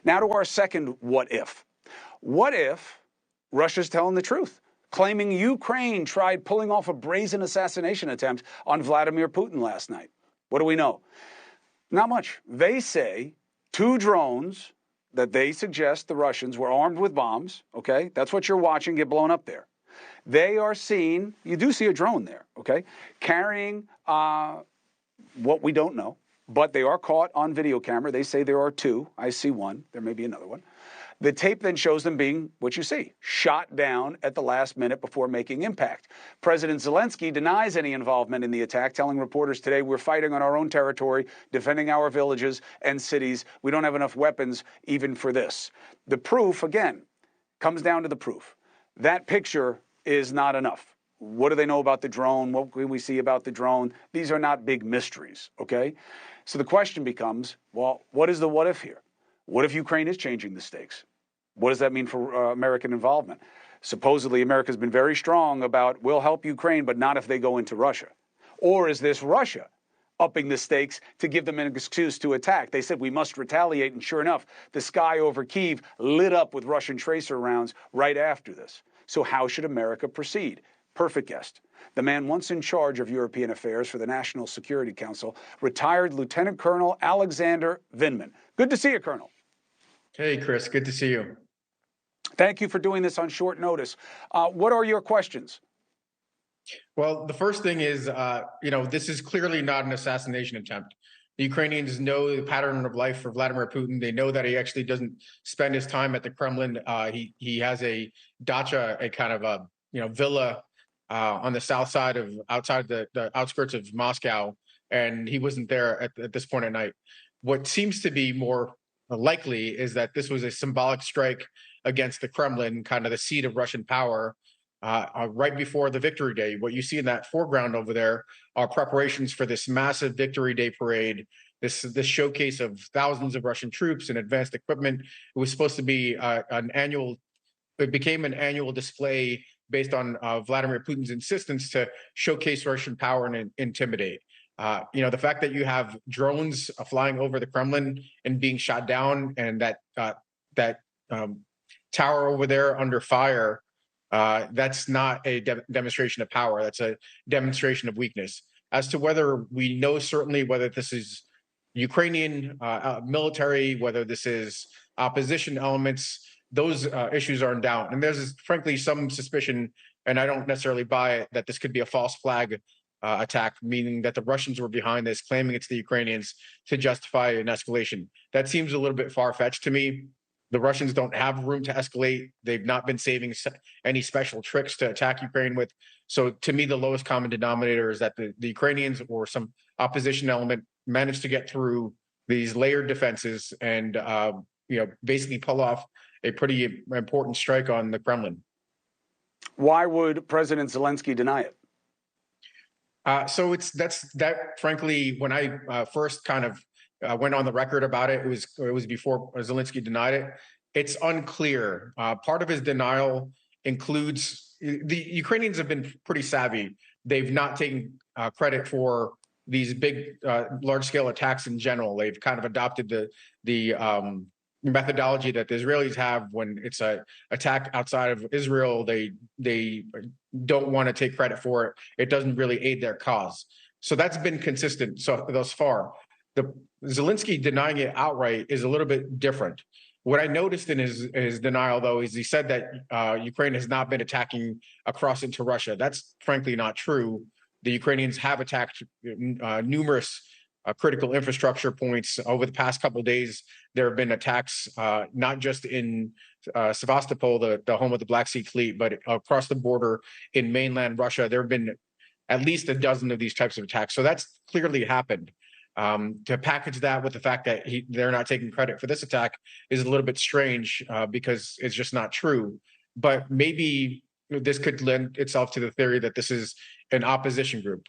Now to our second what if. What if Russia's telling the truth, claiming Ukraine tried pulling off a brazen assassination attempt on Vladimir Putin last night? What do we know? Not much. They say 2 drones that they suggest the Russians were armed with bombs, okay? That's what you're watching get blown up there. They are seen, you do see a drone there, okay, carrying what we don't know, but they are caught on video camera. They say there are 2. I see 1. There may be another one. The tape then shows them being, what you see, shot down at the last minute before making impact. President Zelensky denies any involvement in the attack, telling reporters today, we're fighting on our own territory, defending our villages and cities. We don't have enough weapons even for this. The proof, again, comes down to the proof. That picture is not enough. What do they know about the drone? What can we see about the drone? These are not big mysteries, okay? So the question becomes, well, what is the what if here? What if Ukraine is changing the stakes? What does that mean for American involvement? Supposedly, America's been very strong about, we'll help Ukraine, but not if they go into Russia. Or is this Russia upping the stakes to give them an excuse to attack? They said we must retaliate, and sure enough, the sky over Kyiv lit up with Russian tracer rounds right after this. So how should America proceed? Perfect guest. The man once in charge of European affairs for the National Security Council, retired Lieutenant Colonel Alexander Vindman. Good to see you, Colonel. Hey, Chris. Good to see you. Thank you for doing this on short notice. What are your questions? Well, the first thing is, this is clearly not an assassination attempt. The Ukrainians know the pattern of life for Vladimir Putin. They know that he actually doesn't spend his time at the Kremlin. He has a dacha, a kind of a villa on the south side of outside the outskirts of Moscow, and he wasn't there at this point at night. What seems to be more likely is that this was a symbolic strike against the Kremlin, kind of the seat of Russian power, right before the Victory Day. What you see in that foreground over there are preparations for this massive Victory Day parade, this showcase of thousands of Russian troops and advanced equipment. It was supposed to be it became an annual display based on Vladimir Putin's insistence to showcase Russian power and intimidate. The fact that you have drones flying over the Kremlin and being shot down, and that tower over there under fire, that's not a demonstration of power. That's a demonstration of weakness. As to whether we know certainly whether this is Ukrainian military, whether this is opposition elements, those issues are in doubt. And there's frankly some suspicion, and I don't necessarily buy it, that this could be a false flag attack, meaning that the Russians were behind this, claiming it's the Ukrainians to justify an escalation. That seems a little bit far-fetched to me. The Russians don't have room to escalate. They've not been saving any special tricks to attack Ukraine with. So to me, the lowest common denominator is that the Ukrainians or some opposition element managed to get through these layered defenses and basically pull off a pretty important strike on the Kremlin. Why would President Zelensky deny it? Frankly, when I first kind of went on the record about it, it was before Zelensky denied it. It's unclear. Part of his denial includes the Ukrainians have been pretty savvy. They've not taken credit for these big, large-scale attacks in general. They've kind of adopted the methodology that the Israelis have when it's an attack outside of Israel. They don't want to take credit for it. It doesn't really aid their cause. So that's been consistent thus far. The Zelensky denying it outright is a little bit different. What I noticed in his denial, though, is he said that Ukraine has not been attacking across into Russia. That's frankly not true. The Ukrainians have attacked numerous critical infrastructure points over the past couple of days. There have been attacks, not just in Sevastopol, the home of the Black Sea Fleet, but across the border in mainland Russia. There have been at least a dozen of these types of attacks. So that's clearly happened. To package that with the fact that they're not taking credit for this attack is a little bit strange because it's just not true. But maybe this could lend itself to the theory that this is an opposition group.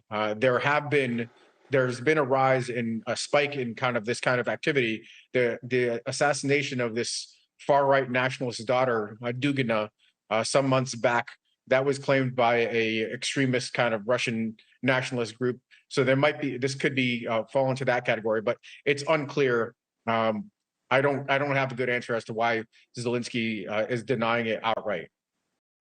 There's been a rise in a spike in kind of this kind of activity. The assassination of this far-right nationalist daughter, Dugina, some months back, that was claimed by a extremist kind of Russian nationalist group. So this could be fall into that category, but it's unclear. I don't have a good answer as to why Zelensky is denying it outright.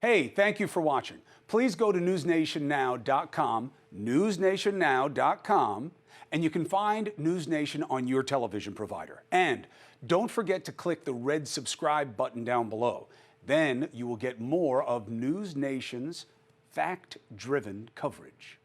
Hey, thank you for watching. Please go to newsnationnow.com, newsnationnow.com, and you can find NewsNation on your television provider. And don't forget to click the red subscribe button down below. Then you will get more of NewsNation's fact-driven coverage.